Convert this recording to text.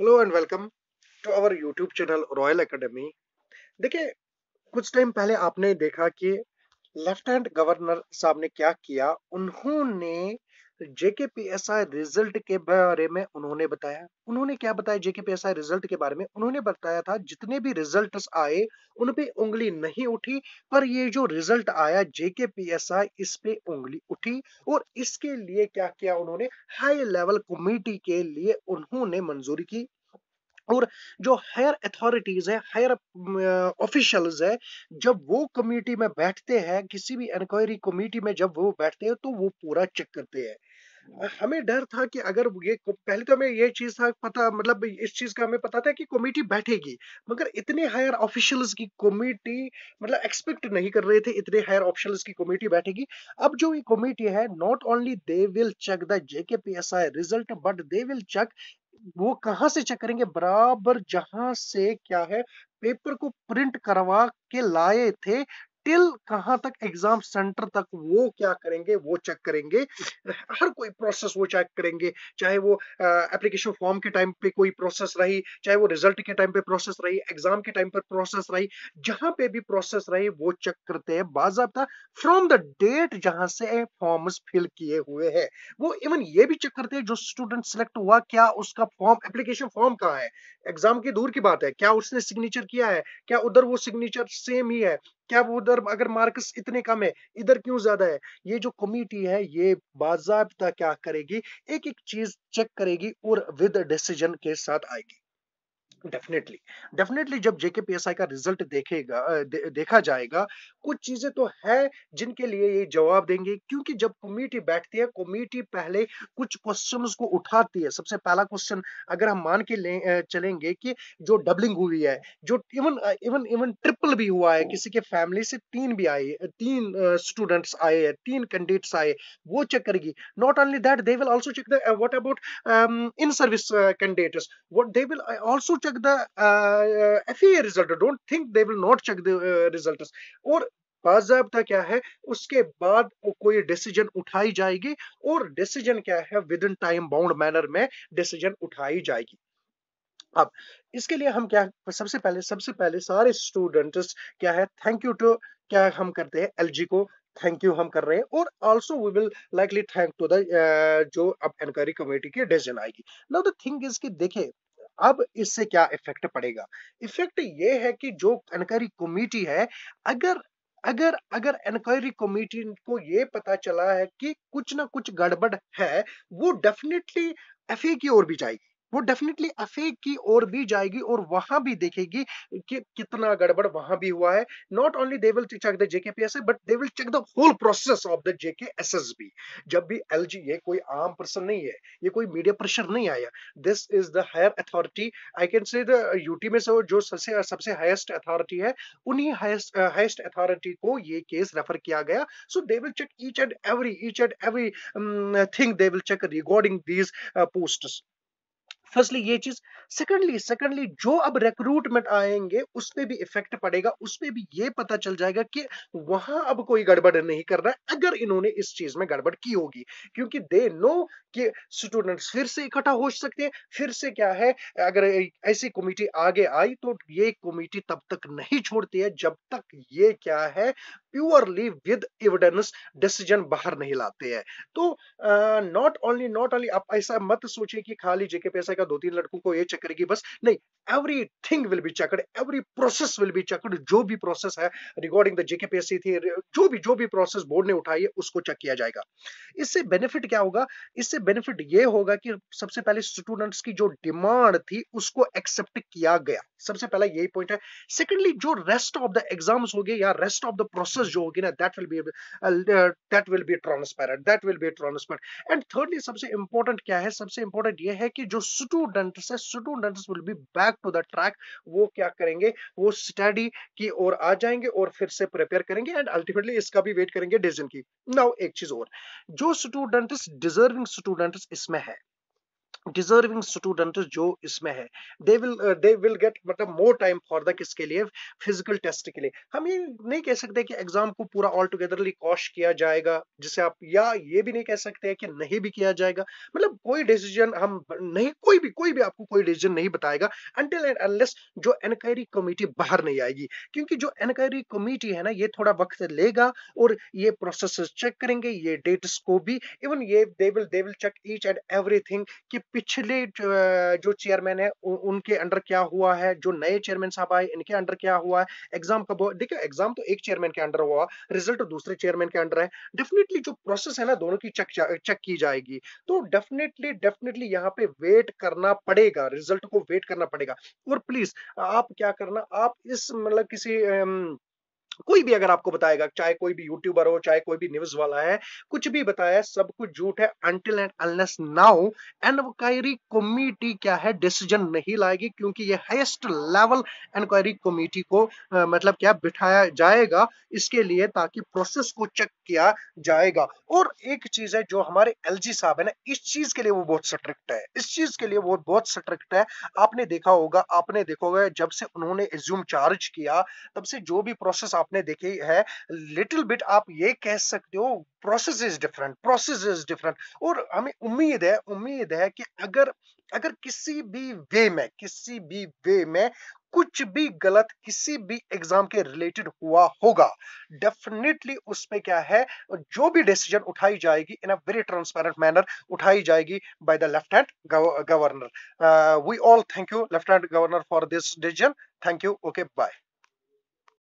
Hello and welcome to our YouTube channel Royal Academy. देखिए, कुछ time पहले आपने देखा कि लेफ्टिनेंट गवर्नर साहब ने क्या किया। उन्होंने जेकेपीएसआई रिजल्ट के बारे में उन्होंने क्या बताया। जेकेपीएसआई रिजल्ट के बारे में उन्होंने बताया था जितने भी रिजल्ट्स आए उन पे उंगली नहीं उठी, पर ये जो रिजल्ट आया जेकेपीएसआई इस पे उंगली उठी। और इसके लिए क्या किया उन्होंने, हाई लेवल कमेटी के लिए उन्होंने मंजूरी की। और जो हायर अथॉरिटीज है, हायर ऑफिशियल्स है, जब वो कमेटी में बैठते हैं, किसी भी इंक्वायरी कमेटी में जब वो बैठते हैं तो वो पूरा चेक करते हैं। हमें डर था कि अगर ये पहले तो हमें ये चीज था पता, मतलब इस चीज का हमें पता था कि कमेटी बैठेगी, मगर इतने हायर ऑफिशियल्स की कमेटी, मतलब एक्सपेक्ट नहीं कर रहे थे इतने हायर ऑफिशियल्स की कमेटी बैठेगी। अब जो ये कमेटी है, not only they will check the JKPSI result, but they will check, वो कहां से चेक करेंगे, बराबर जहां से क्या है, पेपर को प्रिंट करवा के लाए थे, टिल कहां तक, एग्जाम सेंटर तक, वो क्या करेंगे, वो चेक करेंगे। हर कोई प्रोसेस वो चेक करेंगे, चाहे वो एप्लीकेशन फॉर्म के टाइम पे कोई प्रोसेस रही, चाहे वो रिजल्ट के टाइम पे प्रोसेस रही, एग्जाम के टाइम पे प्रोसेस रही, जहां पे भी प्रोसेस रही वो चेक करते हैं बाकायदा, फ्रॉम द डेट जहां से फॉर्म्स फिल किए हुए हैं। वो इवन ये भी चेक करते हैं जो स्टूडेंट सिलेक्ट हुआ, क्या उसका फॉर्म, एप्लीकेशन फॉर्म कहाँ है। एग्जाम की दूर की बात है, क्या उसने सिग्नेचर किया है, क्या उधर वो सिग्नेचर सेम ही है, क्या वो उधर अगर मार्क्स इतने कम है इधर क्यों ज्यादा है। ये जो कमेटी है ये बाकायदा क्या करेगी, एक एक चीज चेक करेगी और विद डिसीजन के साथ आएगी। डेफिनेटली, डेफिनेटली जब जेकेपीएसआई का रिजल्ट देखा जाएगा, कुछ चीजें तो है जिनके लिए ये जवाब देंगे, क्योंकि जब कमेटी बैठती है, कमेटी पहले कुछ क्वेश्चंस को उठाती है। सबसे पहला क्वेश्चन, अगर हम मान के चलेंगे कि जो डबलिंग हुई है, जो इवन इवन इवन ट्रिपल भी हुआ है, किसी के फैमिली से तीन भी आए, तीन स्टूडेंट्स आए हैं, तीन कैंडिडेट्स आए, वो चेक करेगी। Not only that, they will also check the what about in service candidates, what they will also check the FEA result. Don't think they will not check the results. और बाज़ाब्ता क्या है, उसके बाद कोई decision उठाई जाएगी, और डिसीजन क्या है, with in time bound manner में डिसीजन उठाई जाएगी। अब इसके लिए हम क्या, सबसे पहले सारे स्टूडेंट्स क्या है, थैंक यू टू, क्या हम करते हैं, एलजी को थैंक यू हम कर रहे हैं, और also we will likely thank to the जो अब इंक्वायरी कमेटी की डिसीजन आएगी। नाउ द थिंग इज कि देखिए, अब इससे क्या इफेक्ट पड़ेगा। इफेक्ट ये है कि जो इंक्वायरी कमेटी है, अगर अगर अगर इंक्वायरी कमेटी को ये पता चला है कि कुछ ना कुछ गड़बड़ है, वो डेफिनेटली एफए की ओर भी जाएगी, वो डेफिनेटली एफए की ओर भी जाएगी, और वहां भी देखेगी कि कितना गड़बड़ वहां भी हुआ है। Not only they will check the JKPSA, but they will check the whole process of the JKSSB. जब भी एलजी, ये कोई आम पर्सन नहीं है, ये कोई मीडिया प्रेशर नहीं आया, this is the higher authority. I can say the UT में से जो सबसे सबसे हाईएस्ट अथॉरिटी है, उन्हीं हाईएस्ट अथॉरिटी को ये केस रेफर किया गया। So they will check each and every thing, they will check regarding these posts. Firstly ये चीज। सेकंडली जो अब रिक्रूटमेंट आएंगे उस पे भी इफेक्ट पड़ेगा, उस पे भी ये पता चल जाएगा कि वहां अब कोई गड़बड़ नहीं कर रहा है, अगर इन्होंने इस चीज में गड़बड़ की होगी, क्योंकि दे नो कि स्टूडेंट्स फिर से इकट्ठा हो सकते हैं, फिर से क्या है, अगर ऐसी कमेटी आगे आई तो ये कमेटी तब तक नहीं छोड़ती है जब तक ये क्या है, प्योरली विद एविडेंस डिसीजन बाहर नहीं लाते हैं। तो नॉट ओनली आप ऐसा मत सोचिए कि खाली जेकेपीएसआई का दो तीन लड़कों को ये चेक करेगी बस, नहीं, everything will be checked, every process will be checked, जो भी प्रोसेस है रिगार्डिंग द जेकेपीएससी थी, जो भी प्रोसेस बोर्ड ने उठाई है उसको चेक किया जाएगा। इससे बेनिफिट क्या होगा, इससे बेनिफिट ये होगा कि सबसे पहले स्टूडेंट्स की जो डिमांड थी उसको एक्सेप्ट किया गया, सबसे पहला यही पॉइंट है। सेकेंडली जो रेस्ट ऑफ द एग्जाम्स होंगे या रेस्ट ऑफ द प्रोसेस जो होगी ना, that will be transparent. And thirdly सबसे इंपॉर्टेंट क्या है, सबसे इंपॉर्टेंट ये है कि जो students will be back to the track. वो क्या करेंगे, वो स्टडी की ओर आ जाएंगे और फिर से प्रिपेयर करेंगे, एंड अल्टीमेटली इसका भी वेट करेंगे डिसीजन की। नाउ एक चीज और, जो स्टूडेंट्स डिजर्विंग स्टूडेंट्स इसमें है, डिजर्विंग स्टूडेंट जो इसमें है, दे विल गेट मतलब मोर टाइम फॉर द किसके लिए, फिजिकल टेस्ट के लिए। हम ये नहीं कह सकते कि एग्जाम को पूरा ऑल टुगेदरली कॉश किया जाएगा, जिसे आप, या ये भी नहीं कह सकते कि नहीं भी किया जाएगा। मतलब कोई डिसीजन हम नहीं, कोई भी आपको कोई डिसीजन नहीं बताएगा अनटिल एंड अनलेस जो इंक्वायरी कमेटी बाहर नहीं आएगी। क्योंकि जो इंक्वायरी कमेटी है ना, ये थोड़ा वक्त लेगा और ये प्रोसेस चेक करेंगे, ये डेट्स को भी, इवन ये they will check each and everything कि पिछले जो चेयरमैन है उनके अंडर क्या हुआ है, जो नए चेयरमैन साहब आए इनके अंडर क्या हुआ है, एग्जाम कब हुआ। देखिए एग्जाम तो एक चेयरमैन के अंडर हुआ, रिजल्ट दूसरे चेयरमैन के अंडर है। डेफिनेटली जो प्रोसेस है ना, दोनों की चेक की जाएगी। तो डेफिनेटली यहाँ पे वेट करना पड़ेगा, रिजल्ट को वेट करना पड़ेगा। और प्लीज आप क्या करना, आप इस मतलब किसी कोई भी अगर आपको बताएगा, चाहे कोई भी यूट्यूबर हो, चाहे कोई भी न्यूज वाला है, कुछ भी बताया सब कुछ झूठ है until and unless now inquiry committee क्या है डिसीजन नहीं लाएगी। क्योंकि ये हाईएस्ट लेवल इंक्वायरी कमेटी को मतलब क्या बिठाया जाएगा इसके लिए, ताकि प्रोसेस को चेक किया जाएगा। और एक चीज है, जो हमारे एलजी साहब है ना, इस चीज के लिए वो बहुत स्ट्रिक्ट है, इस चीज के लिए वो बहुत स्ट्रिक्ट है। आपने देखा होगा जब से उन्होंने एज्यूम चार्ज किया, तब से जो भी प्रोसेस आपने देखी है, लिटिल बिट आप ये कह सकते हो प्रोसेस इज डिफरेंट। और हमें उम्मीद है कि अगर अगर किसी भी वे में कुछ भी गलत किसी भी एग्जाम के रिलेटेड हुआ होगा, डेफिनेटली उस पे क्या है, जो भी डिसीजन उठाई जाएगी in a very transparent manner उठाई जाएगी by the left hand governor. We all thank you left hand governor for this decision. Thank you. Okay bye.